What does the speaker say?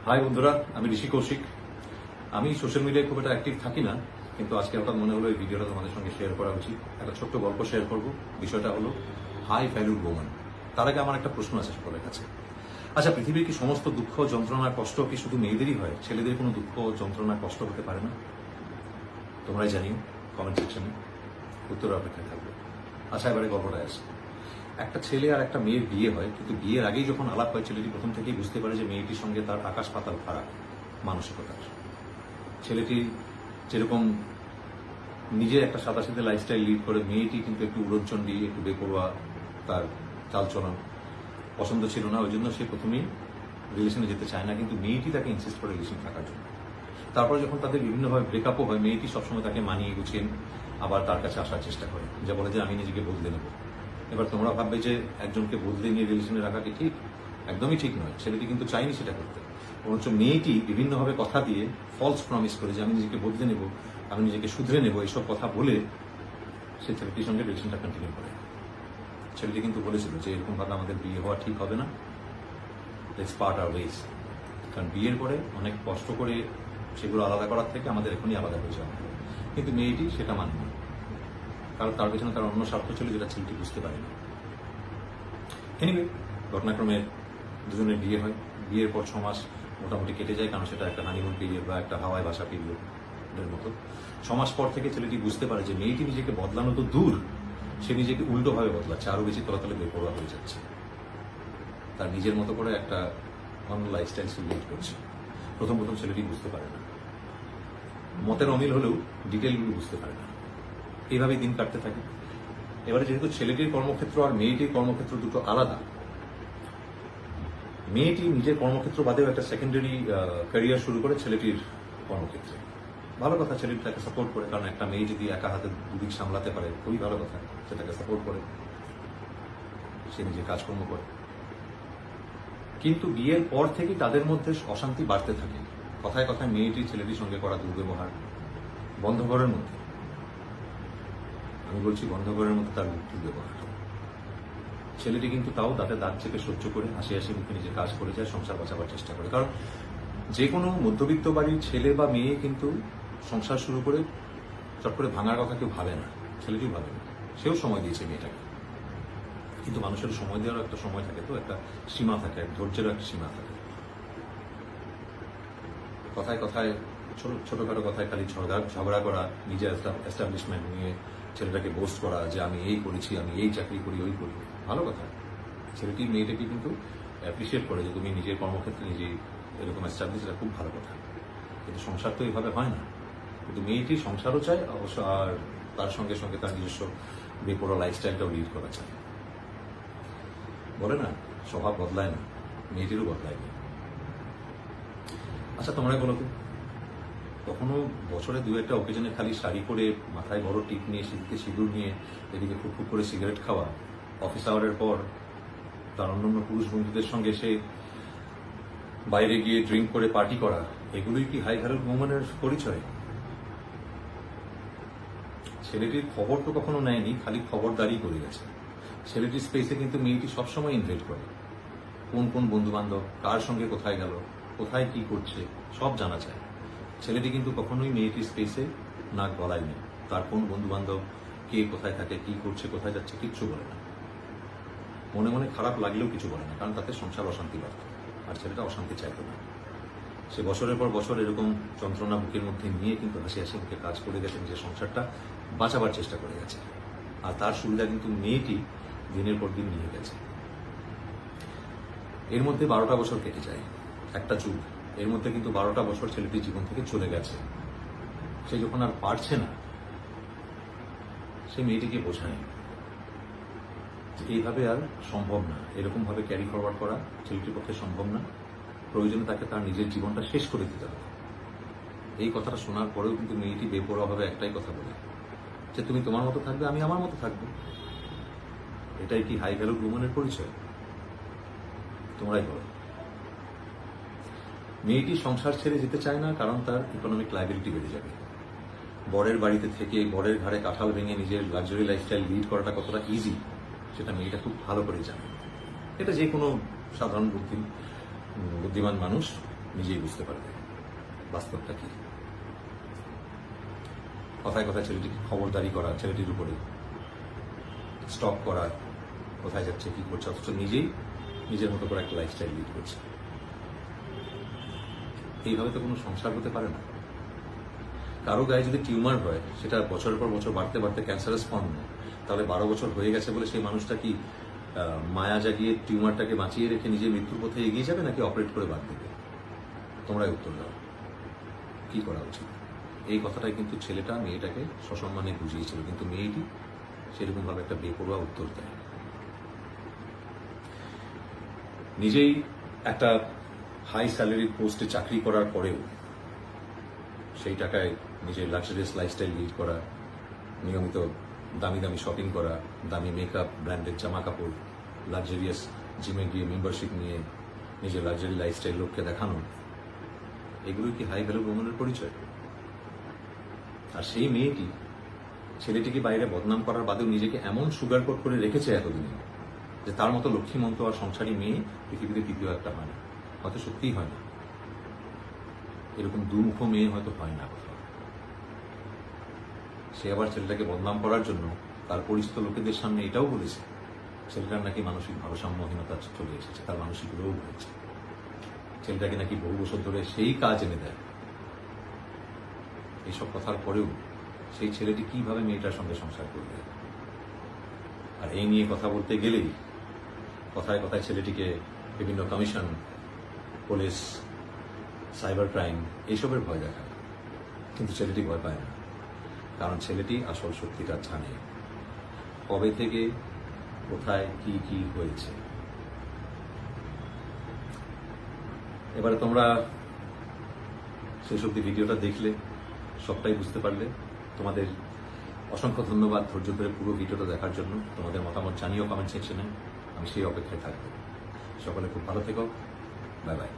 High বন্ধুরা, আমি ঋষি কৌশিক। আমি সোশ্যাল মিডিয়ায় খুব একটা অ্যাক্টিভ থাকি না, কিন্তু আজকে হঠাৎ মনে হলো এই ভিডিওটা তোমাদের সঙ্গে শেয়ার করা উচিত। একটা ছোট্ট গল্প শেয়ার করব। বিষয়টা হলো হাই ভ্যালুড ওম্যান। তার আগে আমার একটা প্রশ্ন আছে সকলের কাছে। আচ্ছা, পৃথিবীর কি সমস্ত দুঃখ যন্ত্রণা কষ্ট কি শুধু মেয়েদেরই হয়? ছেলেদের কোনো দুঃখ যন্ত্রণা কষ্ট হতে পারে না? তোমরাই জানিও কমেন্ট সেকশনে, উত্তর অপেক্ষায় থাকবে। আচ্ছা, এবারে গল্পটা আসে। একটা ছেলে আর একটা মেয়ের বিয়ে হয়, কিন্তু বিয়ের আগেই যখন আলাপ হয় ছেলেটি প্রথম থেকেই বুঝতে পারে যে মেয়েটির সঙ্গে তার আকাশ পাতাল ফারাক মানসিকতার। ছেলেটি যেরকম নিজে একটা সাদাসিধে লাইফস্টাইল লিড করে, মেয়েটি কিন্তু একটু উড়নচণ্ডী, একটু বেপরোয়া, তার চালচলন পছন্দ ছিল না। ওই জন্য সে প্রথমেই রিলেশনে যেতে চায় না, কিন্তু মেয়েটি তাকে ইনসিস্ট করে রিলেশন থাকার জন্য। তারপরে যখন তাদের বিভিন্নভাবে ব্রেকআপও হয়, মেয়েটি সবসময় তাকে মানিয়ে গুছিয়ে আবার তার কাছে আসার চেষ্টা করে, যা বলে যে আমি নিজেকে বদলে নেব। এবার তোমরা ভাববে যে একজনকে বদলে নিয়ে রিলেশনে রাখা কি ঠিক? একদমই ঠিক নয়। ছেলেটি কিন্তু চাইনি সেটা করতে, বরঞ্চ মেয়েটি বিভিন্নভাবে কথা দিয়ে ফলস প্রমিস করে যে আমি নিজেকে বদলে নেব, আমি নিজেকে শুধরে নেব, এইসব কথা বলে সে ছেলেটির সঙ্গে রিলেশনটা কন্টিনিউ করে। ছেলেটি কিন্তু বলেছিল যে এরকমভাবে আমাদের বিয়ে হওয়া ঠিক হবে না, লেটস পার্ট আওয়ার ওয়েজ। কারণ বিয়ের পরে অনেক কষ্ট করে সেগুলো আলাদা করার থেকে আমাদের এখনই আলাদা হয়ে যাওয়া। কিন্তু মেয়েটি সেটা মানেনি, কারণ তার পেছনে তার অন্য স্বার্থ ছিল যেটা ছেলেটি বুঝতে পারেনি। এনিওয়ে, ঘটনাক্রমে দুজনের বিয়ে হয়। বিয়ের পর 6 মাস মোটামুটি কেটে যায়, কারণ সেটা একটা হানিমুন পিরিয়ড বা একটা হাওয়ায় ভাসা পিরিয়ডের মতো। 6 মাস পর থেকে ছেলেটি বুঝতে পারে যে মেয়েটি নিজেকে বদলানো তো দূর, সে নিজেকে উল্টোভাবে বদলাচ্ছে, আরও বেশি তলাতলে বেপরোয়া হয়ে যাচ্ছে। তার নিজের মতো করে একটা অন্য লাইফস্টাইল সে লিড করছে। প্রথম প্রথম ছেলেটি বুঝতে পারে না, মতের অমিল হলেও ডিটেলগুলো বুঝতে পারে না। এইভাবেই দিন কাটতে থাকে। এবারে যেহেতু ছেলেটির কর্মক্ষেত্র আর মেয়েটির কর্মক্ষেত্র দুটো আলাদা, মেয়েটি নিজের কর্মক্ষেত্র বাদেও একটা সেকেন্ডারি ক্যারিয়ার শুরু করে ছেলেটির কর্মক্ষেত্রে। ভালো কথা, ছেলেটি তাকে সাপোর্ট করে, কারণ একটা মেয়ে যদি একা হাতে দুদিক সামলাতে পারে খুবই ভালো কথা। সে তাকে সাপোর্ট করে, সে নিজে কাজকর্ম করে। কিন্তু বিয়ের পর থেকেই তাদের মধ্যে অশান্তি বাড়তে থাকে। কথায় কথায় মেয়েটির ছেলেটির সঙ্গে করা দুর্ব্যবহার, বন্ধ ঘরের মধ্যে, আমি বলছি বন্ধ ঘরের মধ্যে তার দুর্ব্যবহার। ছেলেটি কিন্তু তাও দাঁতে দাঁত চেপে সহ্য করে হাসি হাসি মুখে নিজে কাজ করে যায়, সংসার বাঁচাবার চেষ্টা করে। কারণ যে কোনো মধ্যবিত্ত বাড়ির ছেলে বা মেয়ে কিন্তু সংসার শুরু করে চট করে ভাঙার কথা কেউ ভাবে না, ছেলেটিও ভাবে না। সেও সময় দিয়েছে মেয়েটাকে, কিন্তু মানুষের সময় দেওয়ার একটা সময় থাকে, তো একটা সীমা থাকে, ধৈর্যেরও একটা সীমা থাকে। কথায় কথায় ছোটখাটো কথায় খালি ঝগড়া করা, নিজের এস্টাবলিশমেন্ট নিয়ে ছেলেটাকে বোস্ট করা যে আমি এই করেছি, আমি এই চাকরি করি, ওই করি। ভালো কথা, ছেলেটি মেয়েটাকে কিন্তু অ্যাপ্রিসিয়েট করে যে তুমি নিজের কর্মক্ষেত্রে নিজেই এরকম এস্টাবলিশ, এটা খুব ভালো কথা। কিন্তু সংসার তো এইভাবে হয় না। কিন্তু মেয়েটি সংসারও চায় অবশ্য, আর তার সঙ্গে সঙ্গে তার নিজস্ব বেপরোয়া লাইফস্টাইলটাও লিড করা চায়। বলে না, স্বভাব বদলায় না, মেয়েটিরও বদলায়নি। আচ্ছা, তোমরা বলো তো, কখনো বছরে 2-1টা অকেশনে খালি শাড়ি পরে, মাথায় বড় টিপ নিয়ে, সিঁথিতে সিঁদুর নিয়ে, এদিকে ফুটফুট করে সিগারেট খাওয়া, অফিস আওয়ারের পর তার অন্যান্য পুরুষ বন্ধুদের সঙ্গে সে বাইরে গিয়ে ড্রিঙ্ক করে পার্টি করা, এগুলোই কি হাই ভ্যালুড ওম্যানের পরিচয়? ছেলেটির খবর তো কখনো নেয়নি, খালি খবরদারি করে গেছে। ছেলেটির স্পেসে কিন্তু মেয়েটি সবসময় ইনভাইট করে, কোন কোন বন্ধু বান্ধব কার সঙ্গে কোথায় গেল, কোথায় কি করছে, সব জানা চায়। ছেলেটি কিন্তু কখনোই মেয়েটির স্পেসে নাক গলায়নি। তার কোন বন্ধু বান্ধব, কে কোথায় থাকে, কি করছে, কোথায় যাচ্ছে, কিচ্ছু বলে না। মনে মনে খারাপ লাগলেও কিছু বলে না, কারণ তাতে সংসার অশান্তি বাড়ত, আর ছেলেটা অশান্তি চাইত না। সে বছরের পর বছর এরকম যন্ত্রণা বুকের মধ্যে নিয়ে কিন্তু হাসি হাসি মুখে কাজ করে গেছে, নিজের সংসারটা বাঁচাবার চেষ্টা করে গেছে। আর তার সুবিধা কিন্তু মেয়েটি দিনের পর দিন নিয়ে গেছে। এর মধ্যে 12টা বছর কেটে যায়, একটা যুগ। এর মধ্যে কিন্তু 12টা বছর ছেলেটির জীবন থেকে চলে গেছে। সে যখন আর পারছে না, সে মেয়েটিকে বোঝায় যে এইভাবে আর সম্ভব না, এরকমভাবে ক্যারি ফরওয়ার্ড করা ছেলেটির পক্ষে সম্ভব না, প্রয়োজনে তাকে তার নিজের জীবনটা শেষ করে দিতে হবে। এই কথাটা শোনার পরেও কিন্তু মেয়েটি বেপরোয়াভাবে একটাই কথা বলে যে তুমি তোমার মতো থাকবে, আমি আমার মতো থাকবো। এটাই কি হাই ভ্যালুড ওম্যানের পরিচয়? তোমরাই বলো। মেয়েটি সংসার ছেড়ে যেতে চায় না, কারণ তার ইকোনমিক লায়াবিলিটি বেড়ে যাবে। বরের বাড়িতে থেকে বরের ঘাড়ে কাঁঠাল ভেঙে নিজের লাক্সারি লাইফস্টাইল লিড করাটা কতটা ইজি সেটা মেয়েটা খুব ভালো করে জানে। এটা যে কোনো সাধারণ বুদ্ধিমান মানুষ নিজেই বুঝতে পারবে বাস্তবটা কি। কথায় কথায় ছেলেটিকে খবরদারি করা, ছেলেটির উপরে স্টপ করা, কোথায় যাচ্ছে কি করছে, অথচ নিজেই নিজের মতো করে একটা লাইফস্টাইল লিড করছে। এইভাবে তো কোনো সংসার হতে পারে না। কারো গায়ে যদি টিউমার হয়, সেটা বছরের পর বছর বাড়তে বাড়তে ক্যান্সারাস ফর্ম নেয়, তাহলে 12 বছর হয়ে গেছে বলে সেই মানুষটা কি মায়া জাগিয়ে টিউমারটাকে বাঁচিয়ে রেখে নিজের মৃত্যুর পথে এগিয়ে যাবে, নাকি অপারেট করে বাদ দেবে? তোমরাই উত্তর দাও, কি করা উচিত? এই কথাটাই কিন্তু ছেলেটা মেয়েটাকে সসম্মানে বুঝিয়েছিল, কিন্তু মেয়েটি সেরকম ভাবে একটা বেপরোয়া উত্তর দেয়। নিজেই একটা হাই স্যালারির পোস্টে চাকরি করার পরেও সেই টাকায় নিজের লাক্সারিয়াস লাইফস্টাইল লিড করা, নিয়মিত দামি দামি শপিং করা, দামি মেকআপ, ব্র্যান্ডেড জামা কাপড়, লাক্সারিয়াস জিমে গিয়ে মেম্বারশিপ নিয়ে নিজের লাক্সারি লাইফস্টাইল লোককে দেখানো, এগুলোই কি হাই ভ্যালু ওম্যানের পরিচয়? আর সেই মেয়েটি ছেলেটিকে বাইরে বদনাম করার বাদেও নিজেকে এমন সুগার কোট করে রেখেছে এতদিনে যে তার মতো লক্ষ্মীমন্ত আর সংসারী মেয়ে পৃথিবীতে দ্বিতীয় একটা হয় না, হয়তো সত্যিই হয় না। এরকম দুমুখ মেয়ে হয়তো হয় না কোথাও। সে আবার ছেলেটাকে বদনাম করার জন্য তার পরিচিত লোকেদের সামনে এটাও বলেছে ছেলেটার নাকি মানসিক ভারসাম্যহীনতা চলে এসেছে, তার মানসিক রোগ হয়েছে। ছেলেটাকে নাকি বহু বছর ধরে সেই কাজ এনে দেয়। এইসব কথার পরেও সেই ছেলেটি কিভাবে মেয়েটার সঙ্গে সংসার করবে? আর এই নিয়ে কথা বলতে গেলেই কথায় কথায় ছেলেটিকে বিভিন্ন কমিশন, পুলিশ, সাইবার ক্রাইম এইসবের ভয় দেখায়, কিন্তু ছেলেটি ভয় পায় না, কারণ ছেলেটি আসল সত্যিটা জানে কবে থেকে কোথায় কি কি হয়েছে। এবারে তোমরা শেষ অব্দি ভিডিওটা দেখলে, সবটাই বুঝতে পারলে। তোমাদের অসংখ্য ধন্যবাদ ধৈর্য ধরে পুরো ভিডিওটা দেখার জন্য। তোমাদের মতামত জানিও কমেন্ট সেকশনে, আমি সেই অপেক্ষায় থাকবো। সকলে খুব ভালো থেকো, বাই বাই।